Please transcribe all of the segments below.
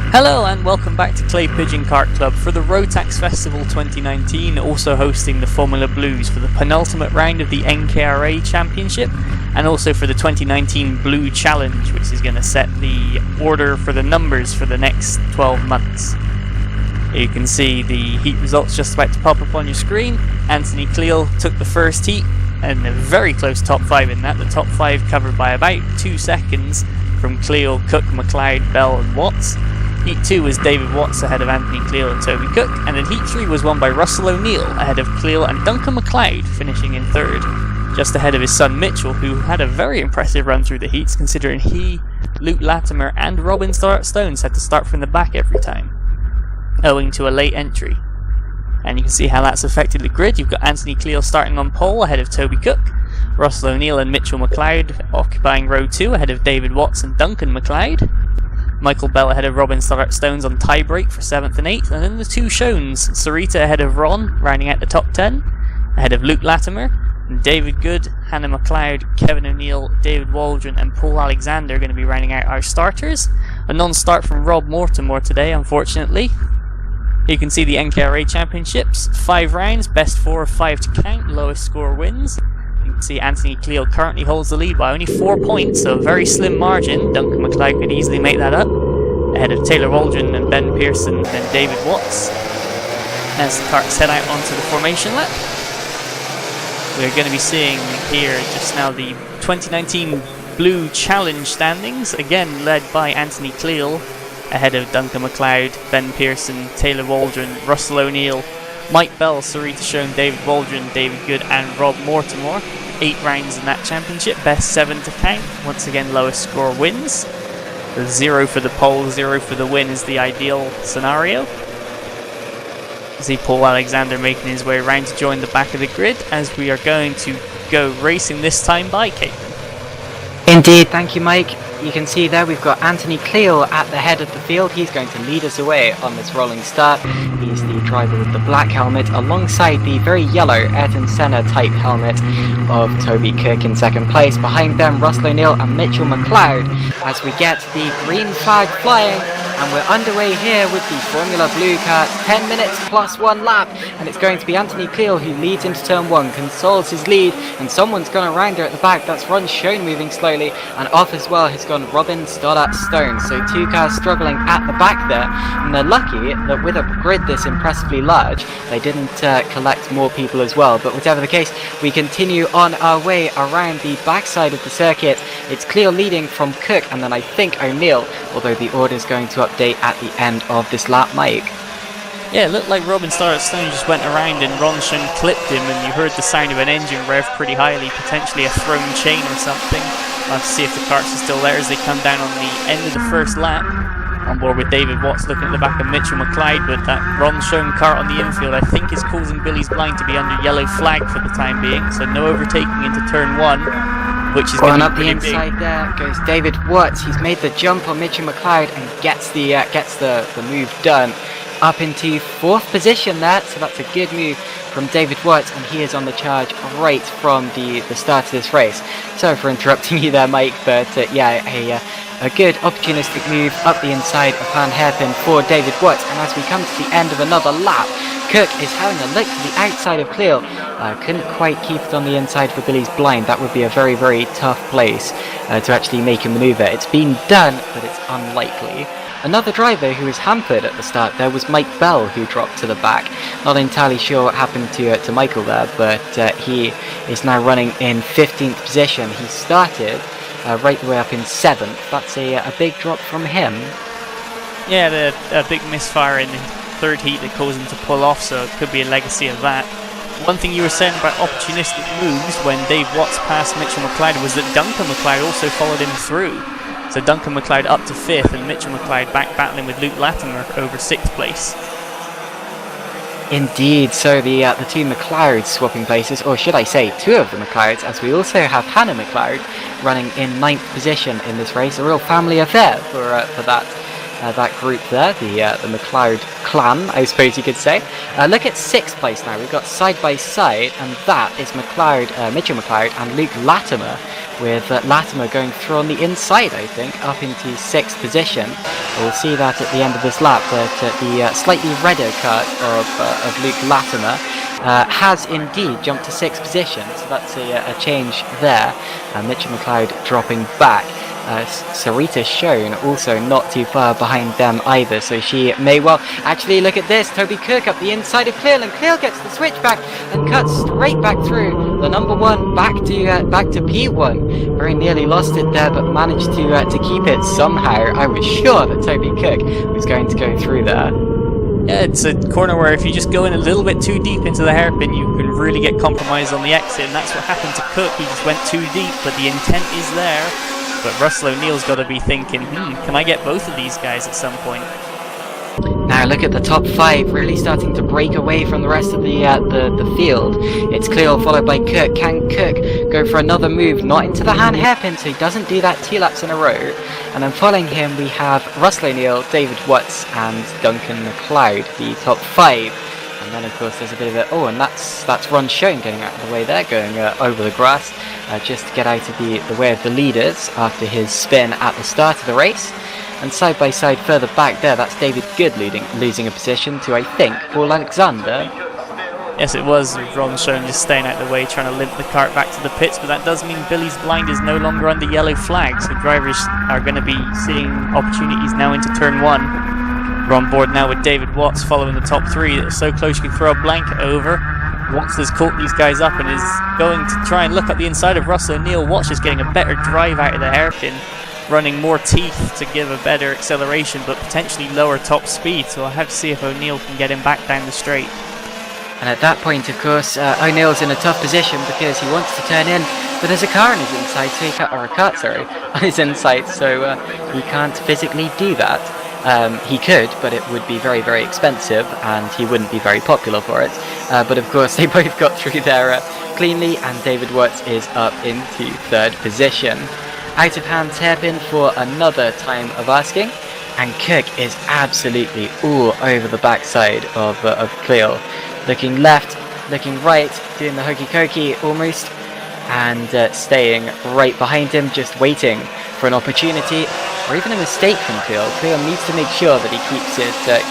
Hello and welcome back to Clay Pigeon Kart Club for the Rotax Festival 2019, also hosting the Formula Blues for the penultimate round of the NKRA Championship, and also for the 2019 Blue Challenge, which is going to set the order for the numbers for the next 12 months. You can see the heat results just about to pop up on your screen. Anthony Cleal took the first heat, and a very close top 5 in that. The top 5 covered by about 2 seconds from Cleal, Cook, McLeod, Bell and Watts. Heat 2 was David Watts ahead of Anthony Cleal and Toby Cook, and then Heat 3 was won by Russell O'Neill ahead of Cleal and Duncan McLeod, finishing in 3rd, just ahead of his son Mitchell, who had a very impressive run through the heats, considering he, Luke Latimer and Robin Stones had to start from the back every time, owing to a late entry. And you can see how that's affected the grid. You've got Anthony Cleal starting on pole ahead of Toby Cook, Russell O'Neill and Mitchell McLeod occupying row 2 ahead of David Watts and Duncan McLeod. Michael Bell ahead of Robin Stones on tiebreak for 7th and 8th, and then the two Shones, Sarita ahead of Ron, rounding out the top 10, ahead of Luke Latimer, and David Good, Hannah McLeod, Kevin O'Neill, David Waldron and Paul Alexander are going to be rounding out our starters. A non-start from Rob Mortimer today, unfortunately. You can see the NKRA Championships, 5 rounds, best 4 of 5 to count, lowest score wins. You can see Anthony Cleal currently holds the lead by only 4 points, so a very slim margin. Duncan McLeod could easily make that up, ahead of Taylor Waldron and Ben Pearson and David Watts. As the karts head out onto the formation lap, we're going to be seeing here just now the 2019 Blue Challenge standings, again led by Anthony Cleal, ahead of Duncan McLeod, Ben Pearson, Taylor Waldron, Russell O'Neill, Mike Bell, Sarita Shone, David Waldron, David Good and Rob Mortimer. 8 rounds in that championship, best 7 to count. Once again, lowest score wins. The 0 for the pole, 0 for the win is the ideal scenario. See Paul Alexander making his way around to join the back of the grid, as we are going to go racing this time by Caitlin. Indeed, thank you Mike. You can see there we've got Anthony Cleal at the head of the field. He's going to lead us away on this rolling start. He's the driver with the black helmet alongside the very yellow Ayrton Senna type helmet of Toby Cook in 2nd place. Behind them Russell O'Neill and Mitchell McLeod as we get the green flag flying. And we're underway here with the Formula Blue kart, 10 minutes plus 1 lap, and it's going to be Anthony Cleal who leads into turn 1, consoles his lead, and someone's gone around her at the back. That's Ron Shone moving slowly, and off as well has gone Robin Stoddart Stone. So 2 cars struggling at the back there, and they're lucky that with a grid this impressively large, they didn't collect more people as well. But whatever the case, we continue on our way around the backside of the circuit. It's Cleal leading from Cook, and then I think O'Neill, although the order is going to update at the end of this lap, Mike. Yeah, it looked like Robin Stoddart Stone just went around and Ron Shun clipped him, and you heard the sound of an engine rev pretty highly, potentially a thrown chain or something. We'll have to see if the karts are still there as they come down on the end of the first lap. On board with David Watts looking at the back of Mitchell McLeod, but that Ron Shun kart on the infield I think is causing Billy's Blind to be under yellow flag for the time being, so no overtaking into turn 1, which is going to be up the inside big. There goes David Watts. He's made the jump on Mitchell McLeod and gets the move done up into 4th position there, so that's a good move from David Watts, and he is on the charge right from the start of this race. Sorry for interrupting you there Mike, but yeah, a good opportunistic move up the inside upon hairpin for David Watts. And as we come to the end of another lap, Cook is having a look to the outside of Cleal. Couldn't quite keep it on the inside for Billy's Blind. That would be a very, very tough place to actually make a manoeuvre. It's been done, but it's unlikely. Another driver who was hampered at the start there was Mike Bell, who dropped to the back. Not entirely sure what happened to Michael there, but he is now running in 15th position. He started right the way up in 7th. That's a big drop from him. Yeah, a big misfire in the 3rd heat that caused him to pull off, so it could be a legacy of that. One thing you were saying about opportunistic moves when Dave Watts passed Mitchell McLeod was that Duncan McLeod also followed him through. So Duncan McLeod up to 5th and Mitchell McLeod back battling with Luke Latimer over 6th place. Indeed, so the 2 McLeods swapping places, or should I say 2 of the McLeods, as we also have Hannah McLeod running in 9th position in this race. A real family affair for that. that group there, the McLeod clan, I suppose you could say. Look at 6th place now. We've got side by side, and that is Mitchell McLeod and Luke Latimer, with Latimer going through on the inside, I think, up into 6th position. We'll see that at the end of this lap, that the slightly redder cut of Luke Latimer has indeed jumped to 6th position, so that's a change there. Mitchell McLeod dropping back. Sarita Schoen also not too far behind them either, so she may well actually look at this. Toby Cook up the inside of Cleel, and Cleel gets the switch back and cuts straight back through the number 1 back to P1. Very nearly lost it there, but managed to keep it somehow. I was sure that Toby Cook was going to go through there. Yeah, it's a corner where if you just go in a little bit too deep into the hairpin, you can really get compromised on the exit, and that's what happened to Cook. He just went too deep, but the intent is there. But Russell O'Neill's got to be thinking, can I get both of these guys at some point? Now look at the top 5 really starting to break away from the rest of the field. It's Cleel followed by Cook. Can Cook go for another move? Not into the hand hairpin, so he doesn't do that 2 laps in a row. And then following him we have Russell O'Neill, David Watts and Duncan McLeod, the top 5. And then of course there's a bit of it. Oh, and that's Ron Schoen getting out of the way there, going over the grass, just to get out of the way of the leaders after his spin at the start of the race. And side by side further back there, that's David Good losing a position to, I think, Paul Alexander. Yes, it was Ron Schoen just staying out of the way, trying to limp the cart back to the pits, but that does mean Billy's blind is no longer under yellow flag, so drivers are going to be seeing opportunities now into turn 1. We're on board now with David Watts following the top 3 that are so close you can throw a blanket over. Watts has caught these guys up and is going to try and look at the inside of Russell O'Neill. Watts is getting a better drive out of the hairpin, running more teeth to give a better acceleration but potentially lower top speed, so I'll have to see if O'Neill can get him back down the straight. And at that point, of course, O'Neill's in a tough position because he wants to turn in, but there's a car on his inside, so on his inside, so he can't physically do that. He could, but it would be very, very expensive, and he wouldn't be very popular for it. But of course, they both got through there cleanly, and David Watts is up into 3rd position. Out of hands hairpin for another time of asking, and Cook is absolutely all over the backside of Cleel. Looking left, looking right, doing the hokey cokey almost, and staying right behind him, just waiting for an opportunity or even a mistake from Cleel. Cleel needs to make sure that he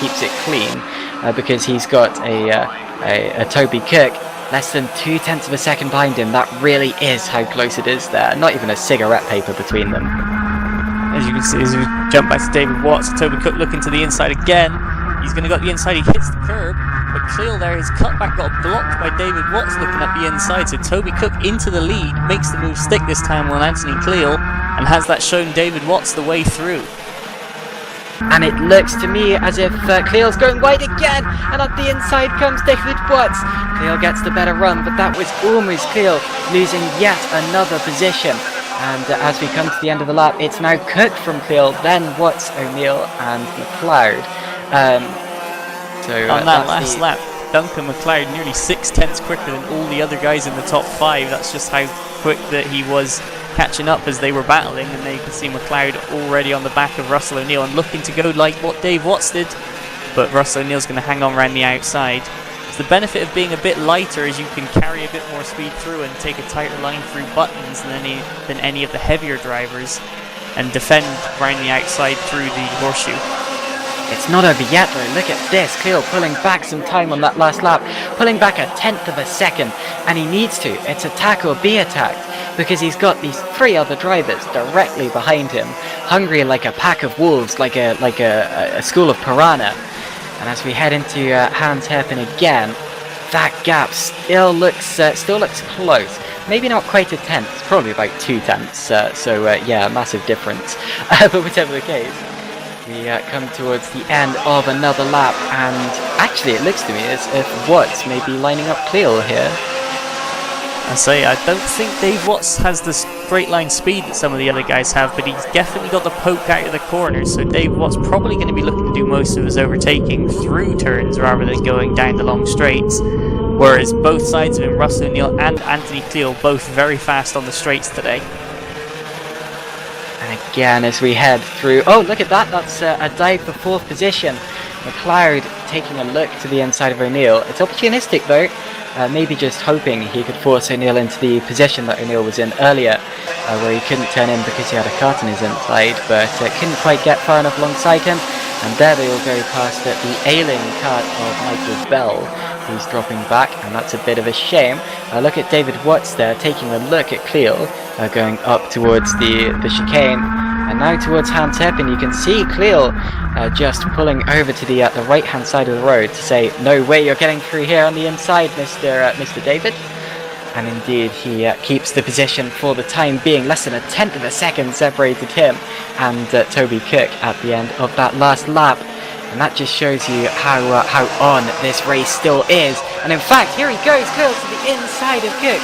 keeps it clean, because he's got a Toby Cook less than 0.2 of a second behind him. That really is how close it is there. Not even a cigarette paper between them. As you can see, as we jump back to David Watts, Toby Cook looking to the inside again. He's going to go to the inside, he hits the curb, but Cleel there, his cutback got blocked by David Watts looking at the inside, so Toby Cook into the lead, makes the move stick this time on Anthony Cleel, and has that shown David Watts the way through. And it looks to me as if Cleel's going wide again, and up the inside comes David Watts. Cleel gets the better run, but that was almost Cleel losing yet another position. And as we come to the end of the lap, it's now Cook from Cleel, then Watts, O'Neill and McLeod. On that last lap, Duncan McLeod nearly 0.6 quicker than all the other guys in the top 5. That's just how quick that he was catching up as they were battling, and there you can see McLeod already on the back of Russell O'Neill and looking to go like what Dave Watts did, but Russell O'Neill's going to hang on around the outside. So the benefit of being a bit lighter is you can carry a bit more speed through and take a tighter line through buttons than any of the heavier drivers, and defend around the outside through the horseshoe. It's not over yet though. Look at this. Cleel pulling back some time on that last lap, pulling back 1/10 of a second, and he needs to. It's attack or be attacked, because he's got these 3 other drivers directly behind him, hungry like a pack of wolves, like a school of piranha. And as we head into hands hairpin again, that gap still looks close. Maybe not quite 1/10. It's probably about 0.2. So yeah, massive difference. But whatever the case. We come towards the end of another lap, and actually it looks to me as if Watts may be lining up Cleel here. I don't think Dave Watts has the straight line speed that some of the other guys have, but he's definitely got the poke out of the corners, so Dave Watts probably going to be looking to do most of his overtaking through turns rather than going down the long straights, whereas both sides of him, Russell O'Neill and Anthony Cleel, both very fast on the straights today. And again as we head through. Oh, look at that. That's a dive for 4th position. McLeod taking a look to the inside of O'Neill. It's opportunistic though. Maybe just hoping he could force O'Neill into the position that O'Neill was in earlier, where he couldn't turn in because he had a cart in his inside, but couldn't quite get far enough alongside him. And there they all go past the ailing cart of Michael Bell, who's dropping back, and that's a bit of a shame. Look at David Watts there, taking a look at Cleo, going up towards the chicane, and now towards Hans Hairpin. You can see Cleo just pulling over to the right-hand side of the road to say, no way, you're getting through here on the inside, Mr. David. And indeed, he keeps the position for the time being. Less than 1/10 of a second separated him and Toby Cook at the end of that last lap. And that just shows you how on this race still is. And in fact, here he goes, close to the inside of Cook,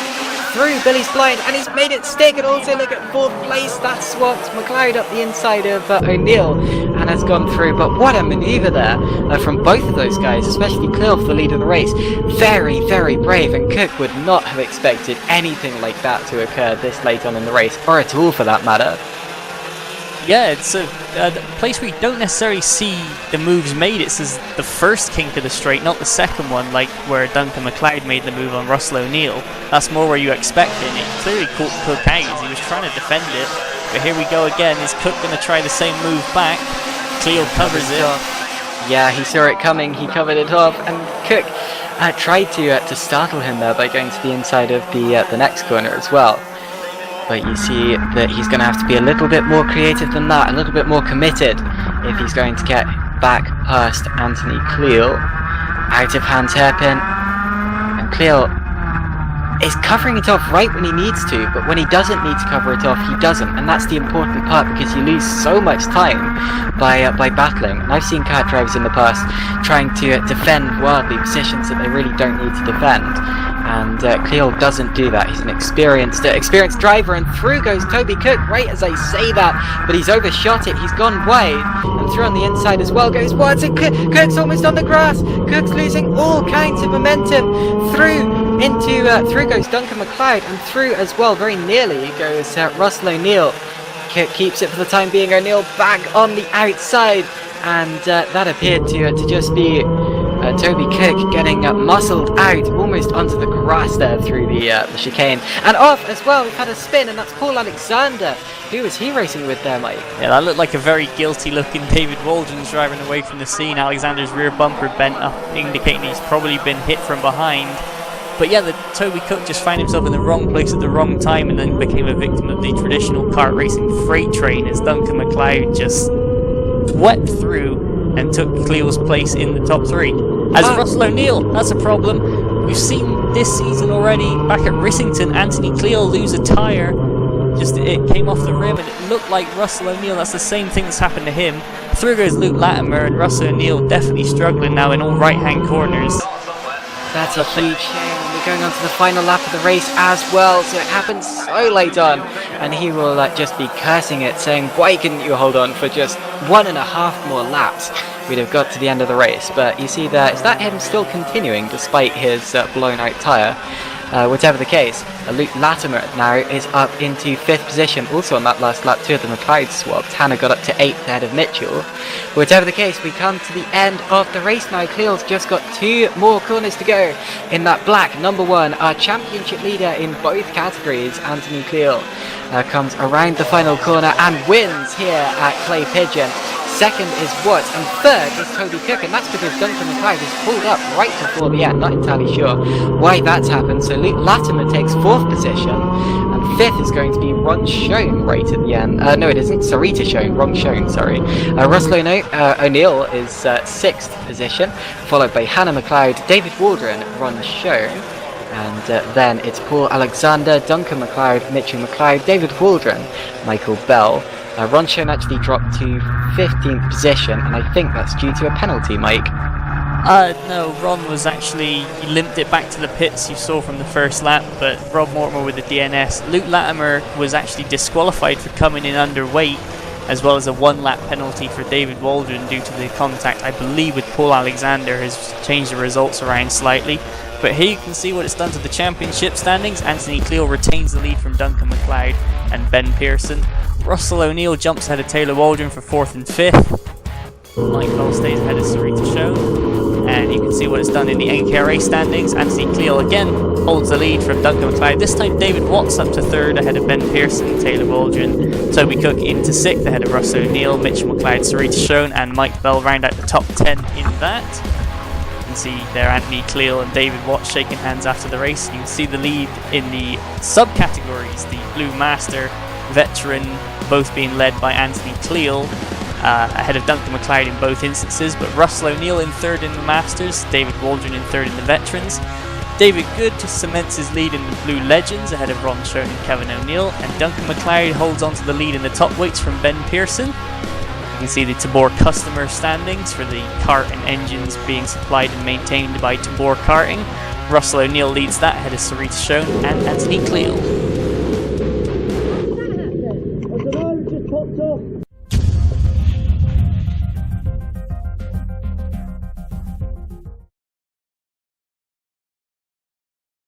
through Billy's blind, and he's made it stick. And also look at 4th place, that's swapped McLeod up the inside of O'Neill and has gone through. But what a manoeuvre there from both of those guys, especially Cleo for the lead of the race. Very, very brave, and Cook would not have expected anything like that to occur this late on in the race, or at all for that matter. Yeah, it's a place where you don't necessarily see the moves made. It's the first kink of the straight, not the second one, like where Duncan McLeod made the move on Russell O'Neill. That's more where you expect it, and it clearly caught Cook out as he was trying to defend it. But here we go again. Is Cook going to try the same move back? Cleo covers it. Yeah, he saw it coming, he covered it off, and Cook tried to startle him there by going to the inside of the next corner as well. But you see that he's going to have to be a little bit more creative than that, a little bit more committed if he's going to get back past Anthony Cleo. Out of Hans Hairpin, and Cleo is covering it off right when he needs to, but when he doesn't need to cover it off, he doesn't, and that's the important part, because you lose so much time by battling. And I've seen kart drivers in the past trying to defend wildly positions that they really don't need to defend, and Cleo doesn't do that. He's an experienced driver, and through goes Toby Cook right as I say that, but he's overshot it. He's gone wide, and through on the inside as well goes Watts, and Cook's almost on the grass. Cook's losing all kinds of momentum. Through goes Duncan McLeod, and through as well, very nearly, goes Russell O'Neill. Cook keeps it for the time being. O'Neill back on the outside, and that appeared to just be Toby Cook getting muscled out almost onto the grass there through the chicane. And off as well, we've had a spin, and that's Paul Alexander. Who was he racing with there, Mike? Yeah, that looked like a very guilty looking David Waldron's driving away from the scene. Alexander's rear bumper bent up, indicating he's probably been hit from behind. But yeah, Toby Cook just found himself in the wrong place at the wrong time, and then became a victim of the traditional kart racing freight train as Duncan McLeod just swept through and took Cleo's place in the top 3. As Russell O'Neill, that's a problem. We've seen this season already, back at Rissington, Anthony Cleo lose a tyre. Just it came off the rim, and it looked like Russell O'Neill. That's the same thing that's happened to him. Through goes Luke Latimer, and Russell O'Neill definitely struggling now in all right-hand corners. That's a huge shame. We're going on to the final lap of the race as well, so it happens so late on, and he will just be cursing it, saying, why couldn't you hold on for just 1.5 more laps? We'd have got to the end of the race. But you see there, is that him still continuing despite his blown out tyre? Whatever the case, Luke Latimer now is up into 5th position. Also on that last lap, 2 of the McLeod swapped. Hannah got up to 8th ahead of Mitchell. Whatever the case, we come to the end of the race now. Cleo's just got 2 more corners to go in that black number 1. Our championship leader in both categories, Anthony Cleo, comes around the final corner and wins here at Clay Pigeon. Second is Watts, and third is Toby Cook, and that's because Duncan McLeod has pulled up right before the end. Not entirely sure why that's happened. So Luke Latimer takes 4th position, and 5th is going to be Ron Schoen right at the end. No, it isn't. Sarita Schoen. Wrong Schoen, sorry. Russell O'Neill is 6th position, followed by Hannah McLeod, David Waldron, Ron Schoen. And then it's Paul Alexander, Duncan McLeod, Mitchell McLeod, David Waldron, Michael Bell. Ron Schoen actually dropped to 15th position, and I think that's due to a penalty, Mike. No, Ron was actually, he limped it back to the pits you saw from the first lap, but Rob Mortimer with the DNS. Luke Latimer was actually disqualified for coming in underweight, as well as a 1-lap penalty for David Waldron due to the contact, I believe, with Paul Alexander has changed the results around slightly. But here you can see what it's done to the championship standings. Anthony Cleo retains the lead from Duncan McLeod and Ben Pearson. Russell O'Neill jumps ahead of Taylor Waldron for 4th and 5th. Mike Bell stays ahead of Sarita Schoen, and you can see what it's done in the NKRA standings. Anthony Cleal again holds the lead from Duncan McLeod. This time David Watts up to 3rd ahead of Ben Pearson, Taylor Waldron, Toby Cook into 6th ahead of Russell O'Neill, Mitchell McLeod, Sarita Schoen, and Mike Bell round out the top 10 in that. You can see there Anthony Cleal and David Watts shaking hands after the race. You can see the lead in the subcategories, the Blue Master, Veteran, both being led by Anthony Cleal, ahead of Duncan McLeod in both instances, but Russell O'Neill in 3rd in the Masters, David Waldron in 3rd in the Veterans. David Good just cements his lead in the Blue Legends ahead of Ron Schoen and Kevin O'Neill, and Duncan McLeod holds on to the lead in the top weights from Ben Pearson. You can see the Tabor customer standings for the cart and engines being supplied and maintained by Tabor Karting. Russell O'Neill leads that ahead of Sarita Schoen and Anthony Cleal.